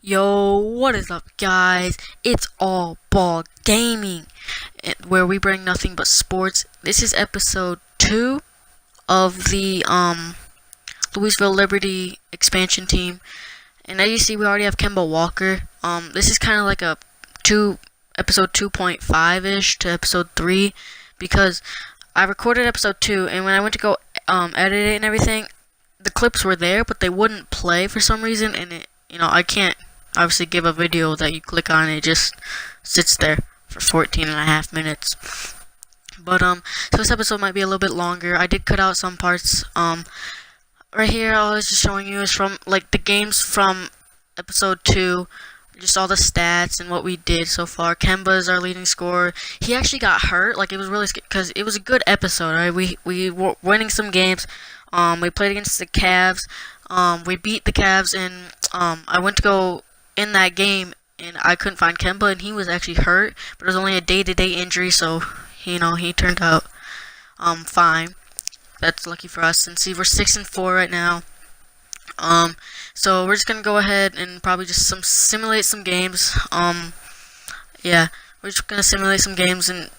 Yo, what is up, guys? It's All Ball Gaming, where we bring nothing but sports. This is episode 2 of the Louisville Liberty expansion team, and as you see, we already have Kemba Walker. This is kind of like a episode 2.5 ish to episode 3, because I recorded episode 2, and when I went to go edit it and everything, the clips were there, but they wouldn't play for some reason, and I can't obviously give a video that you click on and it just sits there for 14 and a half minutes. But so this episode might be a little bit longer. I did cut out some parts. Right here, all I was just showing you is from like the games from episode 2, just all the stats and what we did so far. Kemba is our leading scorer. He actually got hurt. Like, it was really because it was a good episode. Right, we were winning some games. We played against the Cavs. We beat the Cavs, and I went to go in that game, and I couldn't find Kemba, and he was actually hurt, but it was only a day-to-day injury, so he turned out fine. That's lucky for us. And see, we're 6-4 right now. So we're just gonna go ahead and probably just simulate some games. Yeah, we're just gonna simulate some games, and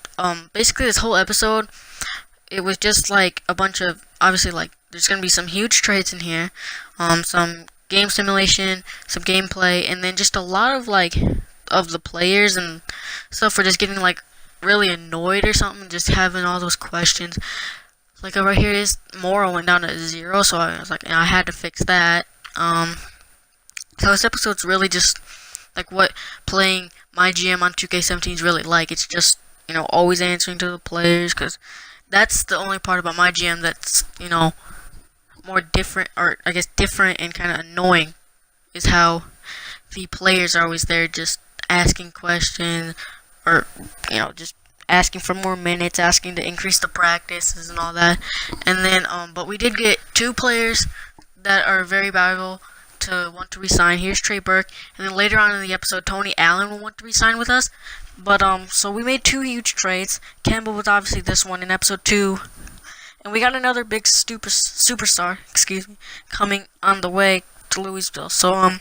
basically this whole episode, it was just like a bunch of, obviously, like, there's gonna be some huge trades in here, some game simulation, some gameplay, and then just a lot of of the players and stuff were just getting like really annoyed or something, just having all those questions. Like over here, his moral went down to 0, so I was like, I had to fix that. So this episode's really just like what playing MyGM on 2K17 is really like. It's just, always answering to the players, because that's the only part about MyGM that's, more different, or I guess different and kind of annoying, is how the players are always there just asking questions, or just asking for more minutes, asking to increase the practices and all that. And then but we did get 2 players that are very valuable to want to resign. Here's Trey Burke, and then later on in the episode, Tony Allen will want to resign with us. But so we made 2 huge trades. Kemba was obviously this one in episode 2. And we got another big superstar, coming on the way to Louisville. So,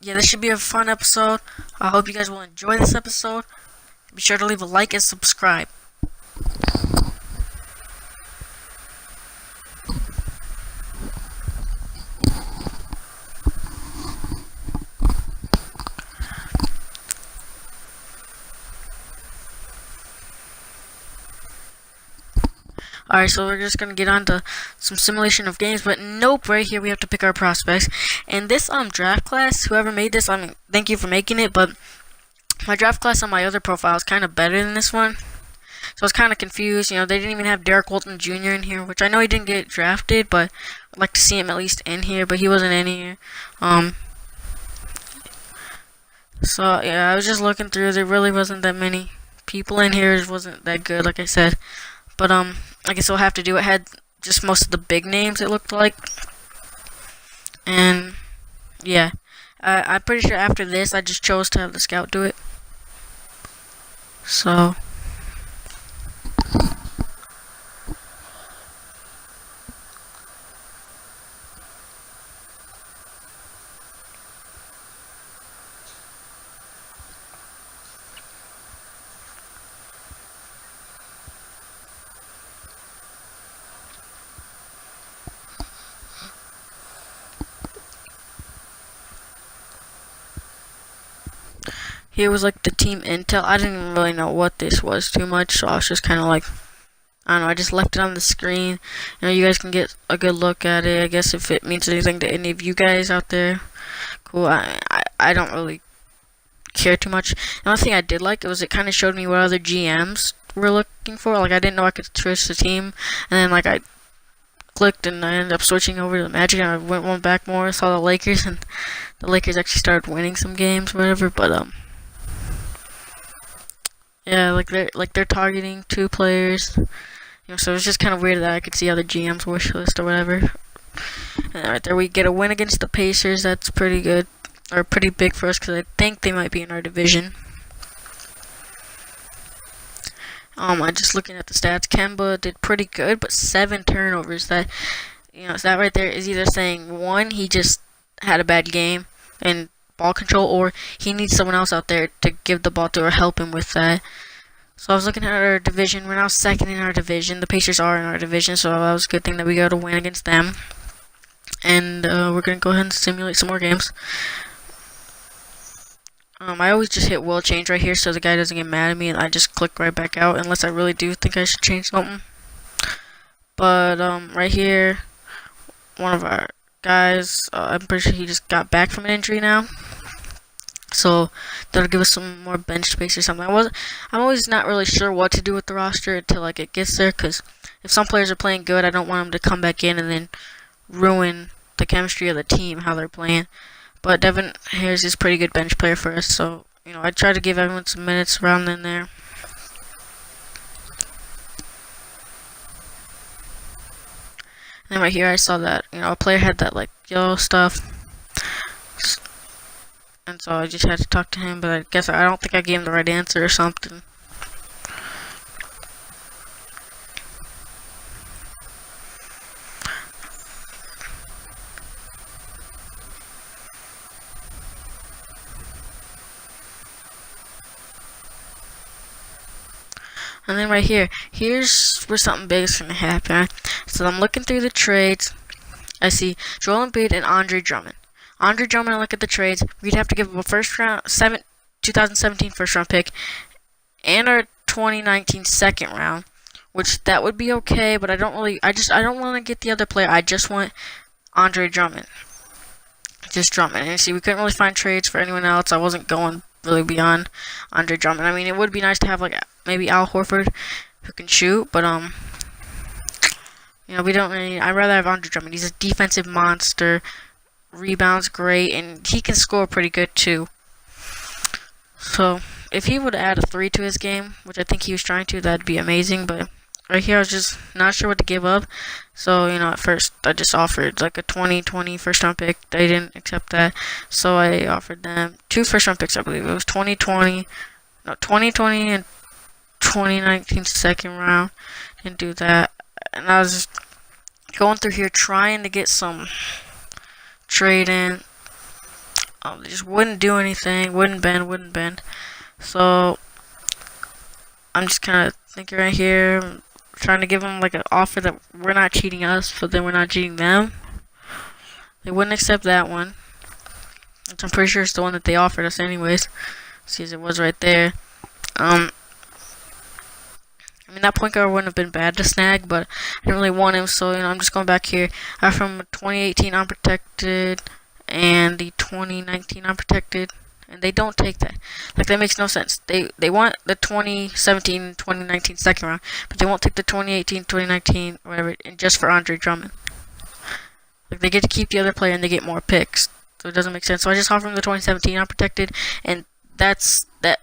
yeah, this should be a fun episode. I hope you guys will enjoy this episode. Be sure to leave a like and subscribe. Alright, so we're just gonna get on to some simulation of games, but nope, right here we have to pick our prospects. And this draft class, whoever made this, thank you for making it, but my draft class on my other profile is kind of better than this one. So I was kind of confused. They didn't even have Derek Walton Jr. in here, which I know he didn't get drafted, but I'd like to see him at least in here, but he wasn't in here. So yeah, I was just looking through. There really wasn't that many people in here. It wasn't that good, like I said. But I guess we'll have to do it. Had just most of the big names, it looked like. And yeah, I'm pretty sure after this, I just chose to have the scout do it. So here was like the team intel. I didn't even really know what this was too much, so I was just kind of like, I don't know, I just left it on the screen. You guys can get a good look at it. I guess if it means anything to any of you guys out there, cool. I don't really care too much. The only thing I did like, it kind of showed me what other GMs were looking for. Like, I didn't know I could switch the team, and then like I clicked and I ended up switching over to the Magic, and I went one back more, saw the Lakers, and the Lakers actually started winning some games or whatever. But yeah, like they're targeting 2 players. So it's just kind of weird that I could see other GM's wish list or whatever. And right there, we get a win against the Pacers. That's pretty good, or pretty big for us, because I think they might be in our division. I'm just looking at the stats. Kemba did pretty good, but 7 turnovers. So that right there is either saying, 1, he just had a bad game, and ball control, or he needs someone else out there to give the ball to or help him with that. So I was looking at our division. We're now second in our division. The Pacers are in our division, so that was a good thing that we got to win against them. And we're going to go ahead and simulate some more games. I always just hit will change right here so the guy doesn't get mad at me, and I just click right back out unless I really do think I should change something. But right here, one of our guys, I'm pretty sure he just got back from an injury now. So that'll give us some more bench space or something. I'm always not really sure what to do with the roster until like it gets there, because if some players are playing good, I don't want them to come back in and then ruin the chemistry of the team, how they're playing. But Devin Harris is a pretty good bench player for us, so I try to give everyone some minutes around in there. And right here I saw that a player had that like yellow stuff, and so I just had to talk to him, but I guess I don't think I gave him the right answer or something. And then right here, here's where something big is going to happen. So I'm looking through the trades. I see Joel Embiid and Andre Drummond. Andre Drummond, I look at the trades. We'd have to give him a 2017 first round pick and our 2019 second round, which that would be okay, but I don't want to get the other player. I just want Andre Drummond. Just Drummond. And see, we couldn't really find trades for anyone else. I wasn't going really beyond Andre Drummond. I mean, it would be nice to have like maybe Al Horford who can shoot, but we don't really. I'd rather have Andre Drummond. He's a defensive monster, rebounds great, and he can score pretty good too. So if he would add a 3 to his game, which I think he was trying to, that'd be amazing. But right here, I was just not sure what to give up. So at first I just offered like a 2020 first round pick. They didn't accept that, so I offered them 2 first round picks. I believe it was 2020 and 2019 second round. Didn't do that, and I was just going through here trying to get some trade in. They just wouldn't do anything. Wouldn't bend. So I'm just kind of thinking right here, trying to give them like an offer that we're not cheating us, but then we're not cheating them. They wouldn't accept that one, which I'm pretty sure it's the one that they offered us anyways. See, as it was right there. I mean, that point guard wouldn't have been bad to snag, but I didn't really want him, so I'm just going back here. I have from 2018 unprotected and the 2019 unprotected, and they don't take that. Like, that makes no sense. They want the 2017, 2019 second round, but they won't take the 2018, 2019, whatever, and just for Andre Drummond. Like, they get to keep the other player and they get more picks, so it doesn't make sense. So I just offered them the 2017 unprotected, and that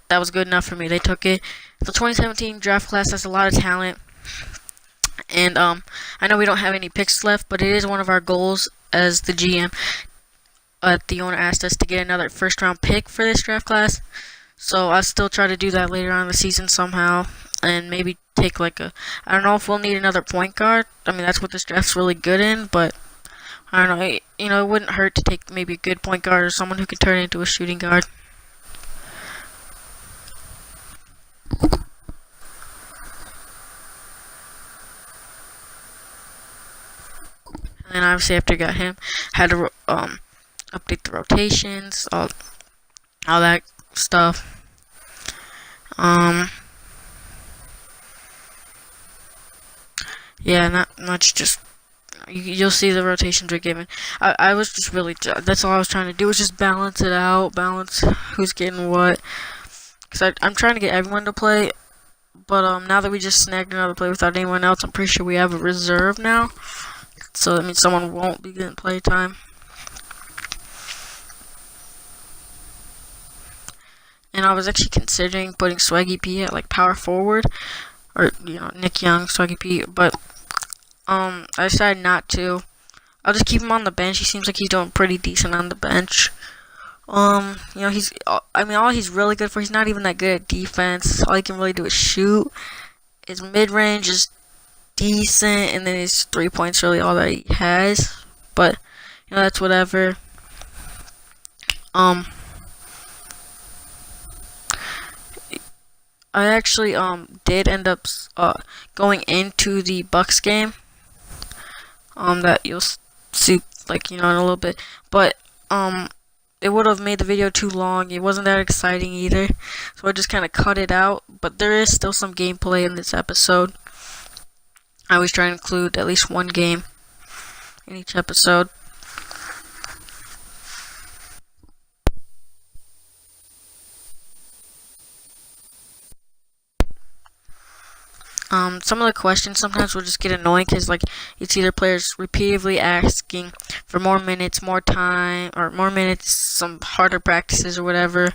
was good enough for me. They took it. The 2017 draft class has a lot of talent, and I know we don't have any picks left, but it is one of our goals as the GM. The owner asked us to get another first round pick for this draft class, so I'll still try to do that later on in the season somehow, and maybe take like I don't know if we'll need another point guard. I mean, that's what this draft's really good in, but I don't know. It wouldn't hurt to take maybe a good point guard or someone who can turn into a shooting guard. And then obviously after I got him, had to update the rotations, all that stuff. Yeah, not much. Just you'll see the rotations are given. I was just really, that's all I was trying to do, was just balance it out, balance who's getting what. Because I'm trying to get everyone to play, but now that we just snagged another play without anyone else, I'm pretty sure we have a reserve now. So that means someone won't be getting play time. And I was actually considering putting Swaggy P at like power forward, or Nick Young, Swaggy P, but I decided not to. I'll just keep him on the bench. He seems like he's doing pretty decent on the bench. All he's really good for, he's not even that good at defense. All he can really do is shoot. His mid-range is decent, and then his 3-point's really all that he has. But that's whatever. Um, I actually did end up going into the Bucks game. That you'll see like in a little bit, but it would have made the video too long. It wasn't that exciting either, so I just kind of cut it out. But there is still some gameplay in this episode. I always try to include at least one game in each episode. Some of the questions sometimes will just get annoying because like you see their players repeatedly asking for more minutes, more time, or more minutes, some harder practices or whatever,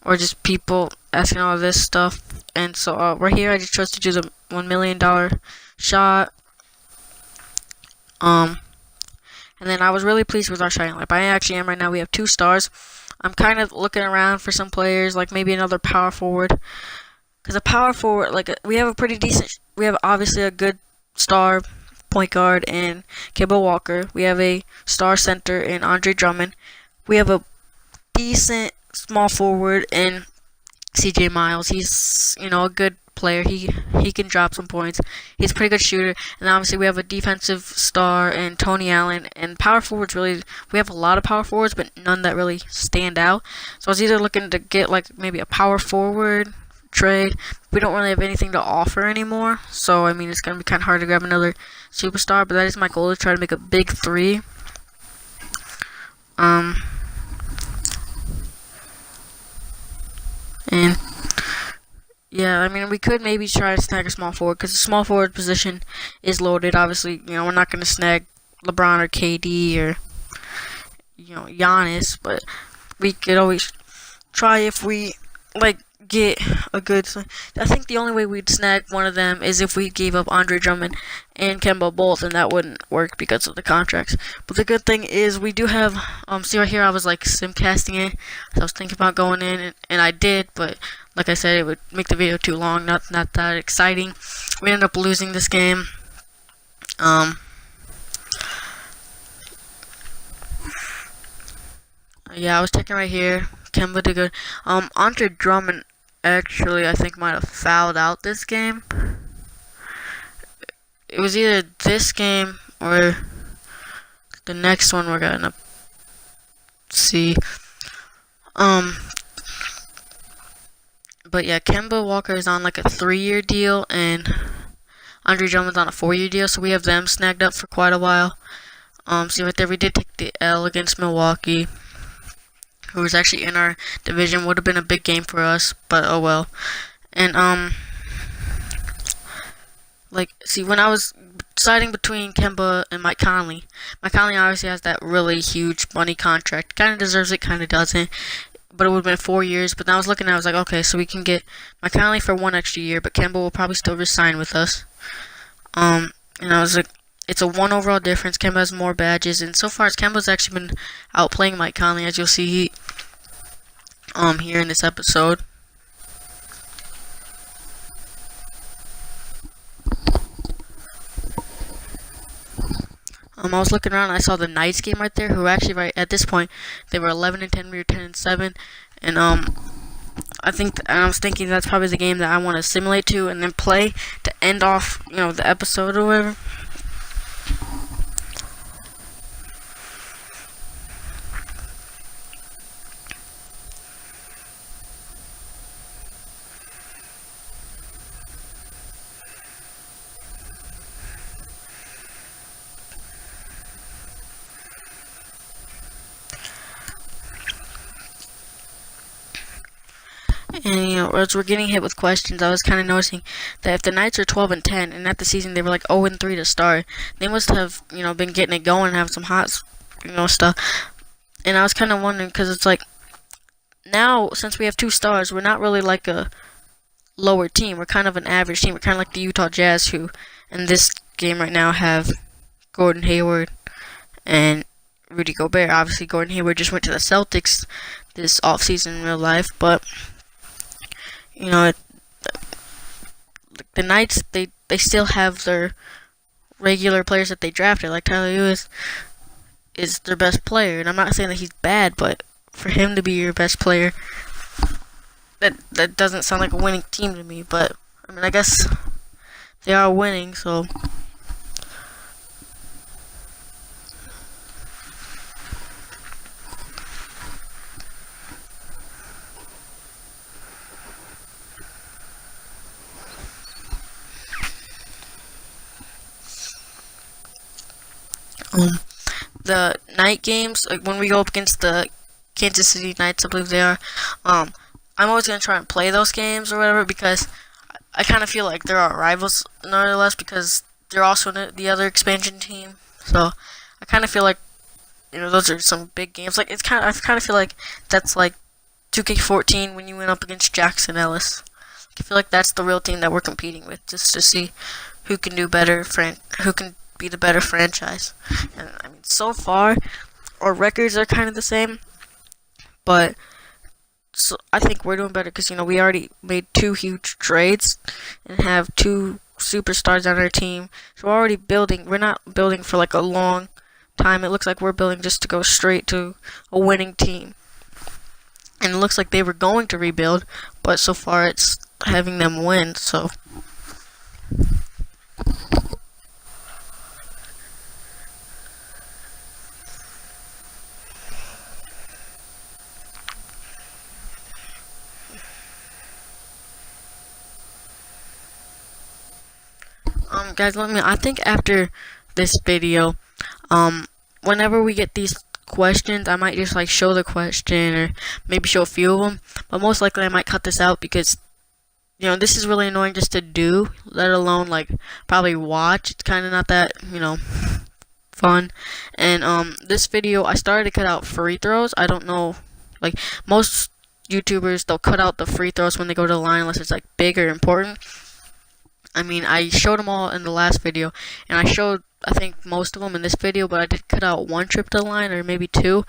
or just people asking all this stuff. And so right here, I just chose to do the $1 million shot. And then I was really pleased with our shotting lineup. I actually am right now. We have 2 stars. I'm kind of looking around for some players, like maybe another power forward. Because a power forward, like we have a pretty decent, we have obviously a good star point guard in Kemba Walker. We have a star center in Andre Drummond. We have a decent small forward in CJ Miles. He's a good player. He can drop some points. He's a pretty good shooter. And obviously we have a defensive star in Tony Allen. And power forwards, really, we have a lot of power forwards, but none that really stand out. So I was either looking to get like maybe a power forward trade. We don't really have anything to offer anymore, so I mean it's gonna be kind of hard to grab another superstar, but that is my goal, to try to make a big 3. And yeah, I mean we could maybe try to snag a small forward, because the small forward position is loaded. Obviously, we're not gonna snag LeBron or KD or Giannis, but we could always try if we like get a good. I think the only way we'd snag one of them is if we gave up Andre Drummond and Kemba both, and that wouldn't work because of the contracts. But the good thing is we do have see right here, I was like simcasting it. So I was thinking about going in, and I did, but like I said, it would make the video too long, not that exciting. We ended up losing this game. Yeah, I was checking right here. Kemba did good. Andre Drummond actually, I think, might have fouled out this game. It was either this game or the next one we're gonna see. But yeah, Kemba Walker is on like a 3-year deal, and Andre Drummond's on a 4-year deal, so we have them snagged up for quite a while. See right there, we did take the L against Milwaukee, who was actually in our division. Would have been a big game for us, but oh well. And see, when I was deciding between Kemba and Mike Conley obviously has that really huge money contract. Kind of deserves it, kind of doesn't. But it would have been 4 years. But then I was looking at it, I was like, okay, so we can get Mike Conley for 1 extra year, but Kemba will probably still resign with us. And I was like, it's a 1 overall difference. Kemba has more badges, and so far Kemba's actually been outplaying Mike Conley, as you'll see here in this episode. I was looking around and I saw the Knights game right there, who actually right at this point they were 11-10, we were 10-7, and I was thinking that's probably the game that I want to simulate to and then play to end off the episode or whatever. And as we're getting hit with questions, I was kind of noticing that if the Knights are 12-10, and at the season they were like 0-3 to start, they must have been getting it going and have some hot stuff. And I was kind of wondering, because it's like now, since we have 2 stars, we're not really like a lower team. We're kind of an average team. We're kind of like the Utah Jazz, who in this game right now have Gordon Hayward and Rudy Gobert. Obviously, Gordon Hayward just went to the Celtics this offseason in real life, but the Knights, they still have their regular players that they drafted. Like Tyler Lewis is their best player, and I'm not saying that he's bad, but for him to be your best player. That doesn't sound like a winning team to me, but I mean, I guess they are winning, so. The night games, like when we go up against the Kansas City Knights, I believe they are, I'm always going to try and play those games or whatever, because I kind of feel like they're our rivals, nonetheless, because they're also the other expansion team. So I kind of feel like, those are some big games. Like, I kind of feel like that's like 2K14 when you went up against Jackson Ellis. I feel like that's the real team that we're competing with, just to see who can do better, who can be the better franchise. And I mean, so far, our records are kind of the same, but so I think we're doing better because we already made 2 huge trades and have 2 superstars on our team. So we're already building. We're not building for like a long time. It looks like we're building just to go straight to a winning team. And it looks like they were going to rebuild, but so far it's having them win. So. Guys, I think after this video, whenever we get these questions, I might just like show the question or maybe show a few of them, but most likely I might cut this out because, this is really annoying just to do, let alone like probably watch. It's kind of not that, fun. And, this video, I started to cut out free throws. I don't know, like most YouTubers, they'll cut out the free throws when they go to the line unless it's like big or important. I mean, I showed them all in the last video, and I showed, I think, most of them in this video, but I did cut out 1 trip to the line, or maybe 2.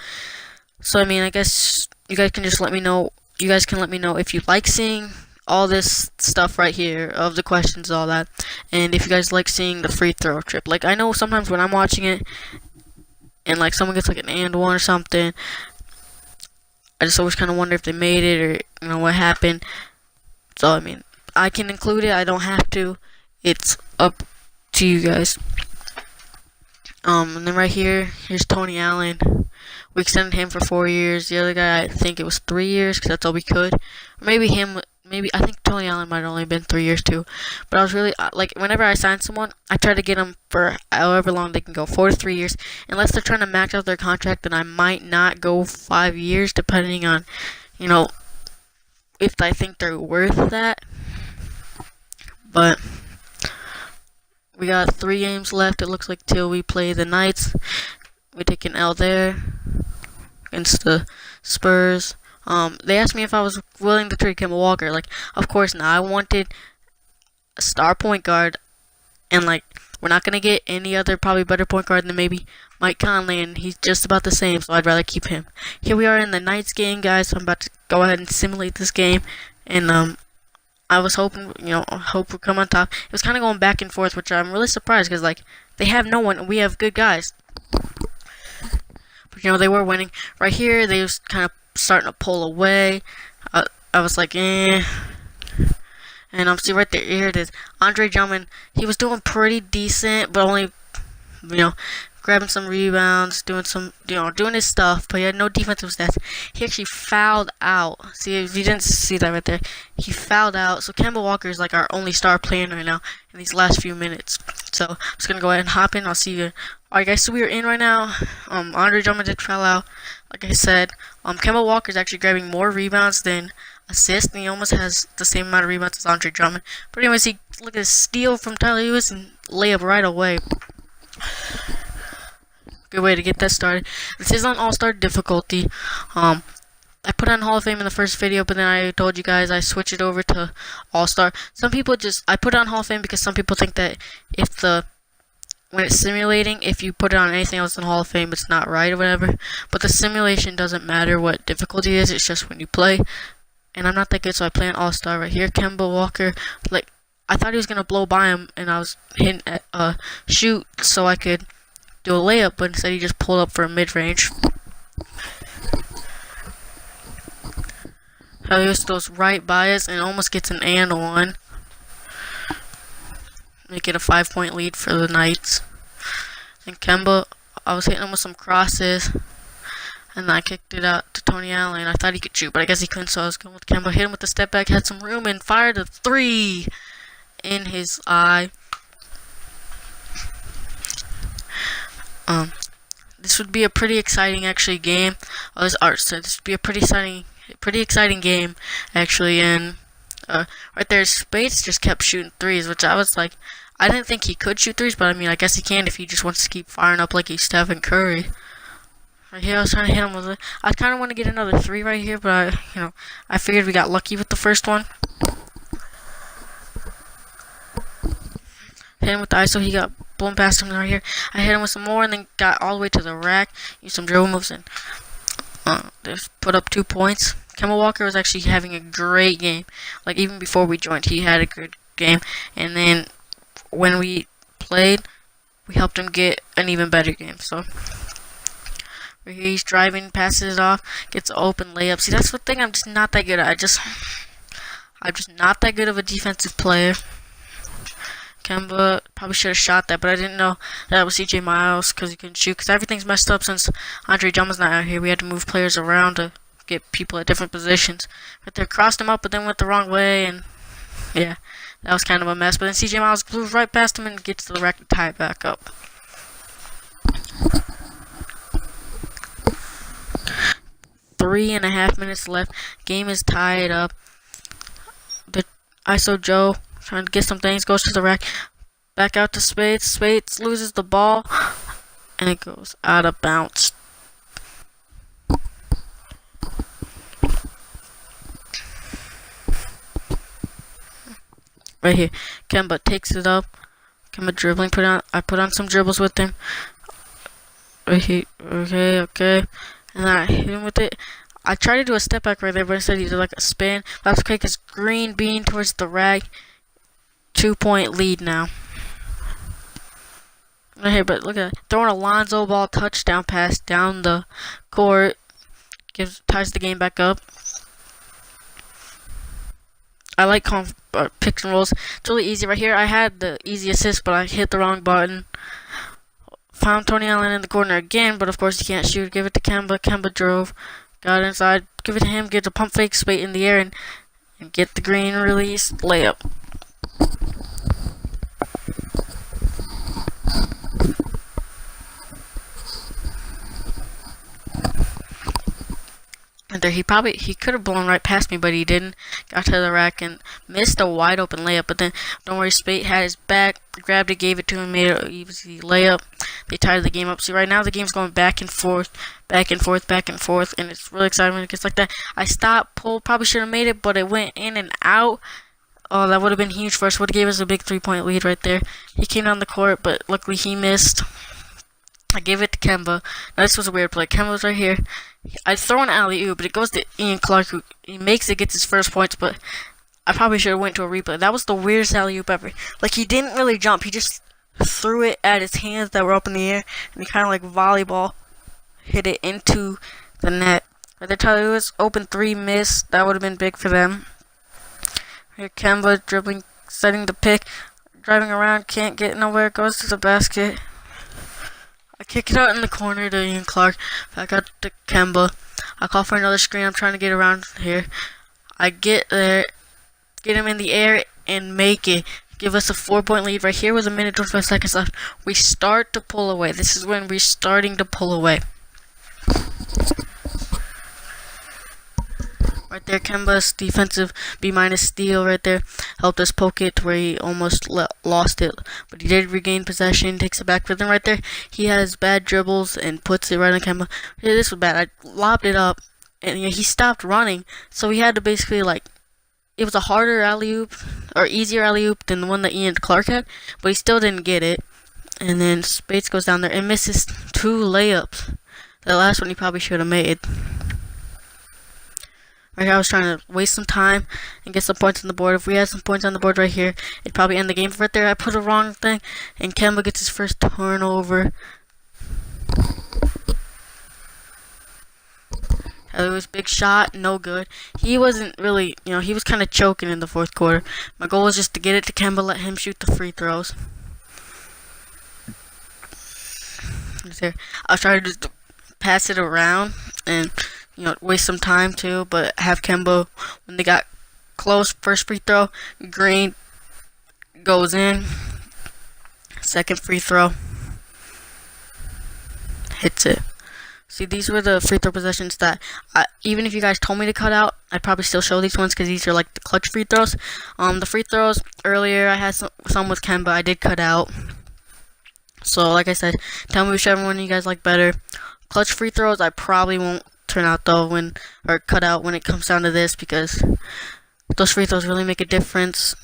So, I mean, I guess you guys can just let me know, if you like seeing all this stuff right here, of the questions, all that, and if you guys like seeing the free throw trip. Like, I know sometimes when I'm watching it, and, like, someone gets, like, an and one or something, I just always kind of wonder if they made it, or, what happened. So, I mean, I can include it, I don't have to. It's up to you guys. And then right here, here's Tony Allen. We extended him for 4 years. The other guy, I think it was 3 years, because that's all we could. Or maybe I think Tony Allen might have only been 3 years too. But I was really, like, whenever I sign someone, I try to get them for however long they can go, 4 to 3 years. Unless they're trying to max out their contract, then I might not go 5 years, depending on, if I think they're worth that. But we got 3 games left, it looks like, till we play the Knights. We take an L there against the Spurs. They asked me if I was willing to trade Kemba Walker. Like, of course not. I wanted a star point guard, and like, we're not gonna get any other probably better point guard than maybe Mike Conley, and he's just about the same, so I'd rather keep him. Here we are in the Knights game, guys. So I'm about to go ahead and simulate this game, and I was hoping, hope we'll come on top. It was kind of going back and forth, which I'm really surprised because, like, they have no one and we have good guys. But, they were winning. Right here, they was kind of starting to pull away. I was like, eh. And see right there, here it is. Andre Drummond, he was doing pretty decent, but only, grabbing some rebounds, doing some, doing his stuff, but he had no defensive stats. He actually fouled out. See, if you didn't see that right there, he fouled out. So Kemba Walker is like our only star player right now in these last few minutes. So I'm just gonna go ahead and hop in. I'll see you. Alright, guys. So we are in right now. Andre Drummond did foul out, like I said. Kemba Walker is actually grabbing more rebounds than assists, and he almost has the same amount of rebounds as Andre Drummond. But anyways, look at this steal from Tyler Lewis and layup right away. Good way to get that started. This is on All-Star difficulty. I put on Hall of Fame in the first video, but then I told you guys I switch it over to All-Star. Some people I put on Hall of Fame because some people think that when it's simulating, if you put it on anything else in Hall of Fame, it's not right or whatever. But the simulation doesn't matter what difficulty it is, it's just when you play. And I'm not that good, so I play an All-Star right here. Kemba Walker, like, I thought he was going to blow by him, and I was hitting at shoot so I could do a layup, but instead he just pulled up for a mid-range. Helios goes right by us and almost gets an and one. Make it a 5-point lead for the Knights. And Kemba, I was hitting him with some crosses. And then I kicked it out to Tony Allen. I thought he could shoot, but I guess he couldn't, so I was going with Kemba. Hit him with the step back, had some room, and fired a 3 in his eye. This would be a pretty exciting actually game. This would be a pretty exciting game actually. And right there, Spades just kept shooting threes, which I was like, I didn't think he could shoot threes, but I mean, I guess he can if he just wants to keep firing up like he's Stephen Curry. Right here, I was trying to hit him with it. I kind of want to get another 3 right here, but I figured we got lucky with the first one. Hit him with the ISO, he got blown past him right here. I hit him with some more and then got all the way to the rack. Used some dribble moves and just put up 2 points. Kemba Walker was actually having a great game. Like, even before we joined, he had a good game. And then when we played, we helped him get an even better game. So he's driving, passes it off, gets an open layup. See, that's the thing I'm just not that good at. I'm just not that good of a defensive player. Kemba probably should have shot that, but I didn't know that was CJ Miles because he couldn't shoot. Because everything's messed up since Andre Drummond's not out here. We had to move players around to get people at different positions. But they crossed him up, but then went the wrong way, and yeah, that was kind of a mess. But then CJ Miles blew right past him and gets to the rack to tie it back up. Three and a half minutes left. Game is tied up. The ISO Joe trying to get some things, goes to the rack, back out to Spades. Spades loses the ball, and it goes out of bounds. Right here, Kemba takes it up. Kemba dribbling. I put on some dribbles with him. Right here, okay, and then I hit him with it. I tried to do a step back right there, but instead he did like a spin. That's okay, because green bean towards the rack. 2-point lead now. Right here, but look at that. Throwing a Lonzo Ball touchdown pass down the court. Ties the game back up. I like picks and rolls. It's really easy right here. I had the easy assist, but I hit the wrong button. Found Tony Allen in the corner again, but of course he can't shoot. Give it to Kemba. Kemba drove. Got inside. Give it to him. Get a pump fake, spade in the air, and get the green release layup. And there, he could have blown right past me, but he didn't. Got to the rack and missed a wide open layup. But then, don't worry, Spade had his back, grabbed it, gave it to him, made it an easy layup. They tied the game up. See, right now the game's going back and forth, and it's really exciting when it gets like that. I stopped, pulled, probably should have made it, but it went in and out. Oh, that would have been huge for us. Would have gave us a big 3-point lead right there. He came down the court, but luckily he missed. I gave it to Kemba. Now, this was a weird play. Kemba was right here. I throw an alley-oop, but it goes to Ian Clark, who he makes it, gets his first points, but I probably should have went to a replay. That was the weirdest alley-oop ever. Like, he didn't really jump. He just threw it at his hands that were up in the air, and he kind of like volleyball hit it into the net. Right there, Tyler Lewis, open 3, missed. That would have been big for them. Here, Kemba dribbling, setting the pick, driving around, can't get nowhere, goes to the basket. I kick it out in the corner to Ian Clark. Back out to Kemba. I call for another screen. I'm trying to get around here. I get there, get him in the air, and make it. Give us a 4-point lead right here with 1:25 left. We start to pull away. This is when we're starting to pull away. Right there, Kemba's defensive B- steal right there helped us poke it to where he almost lost it, but he did regain possession, takes it back. But then right there, he has bad dribbles and puts it right on Kemba. Yeah, this was bad. I lobbed it up, and he stopped running, so he had to basically it was a harder alley-oop, or easier alley-oop than the one that Ian Clark had, but he still didn't get it. And then Spades goes down there and misses 2 layups. The last one he probably should have made. Right here, I was trying to waste some time and get some points on the board. If we had some points on the board right here, it'd probably end the game. Right there, I put a wrong thing, and Kemba gets his first turnover. It was big shot, no good. He wasn't really, he was kind of choking in the fourth quarter. My goal was just to get it to Kemba, let him shoot the free throws. I was trying to just pass it around and, waste some time too, but have Kemba, when they got close, first free throw, Green goes in. Second free throw, hits it. See, these were the free throw possessions that, even if you guys told me to cut out, I'd probably still show these ones because these are like the clutch free throws. The free throws earlier, I had some with Kemba, I did cut out. So, like I said, tell me whichever one you guys like better. Clutch free throws, I probably won't turn out though or cut out when it comes down to this, because those free throws really make a difference.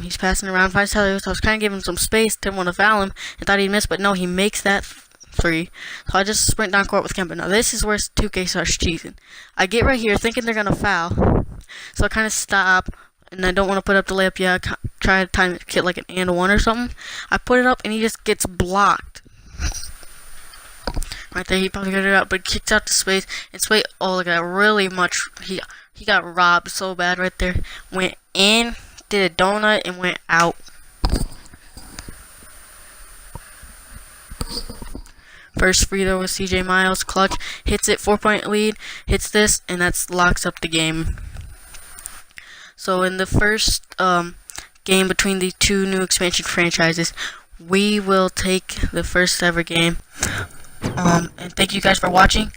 He's passing around 5 seconds, so I was kind of giving him some space, didn't want to foul him, and thought he'd miss, but no, he makes that three. So I just sprint down court with Kemba. Now this is where 2K starts cheesing. I get right here thinking they're going to foul, so I kind of stop, and I don't want to put up the layup yet. I try to time it, hit like an and one or something. I put it up, and he just gets blocked. Right there, he probably got it out, but kicks out to Space, and Space, oh look at that, really much, he got robbed so bad right there. Went in, did a donut, and went out. First free throw with CJ Miles, clutch, hits it, 4-point lead, hits this, and that locks up the game. So in the first game between the two new expansion franchises, we will take the first ever game. And thank you guys for watching.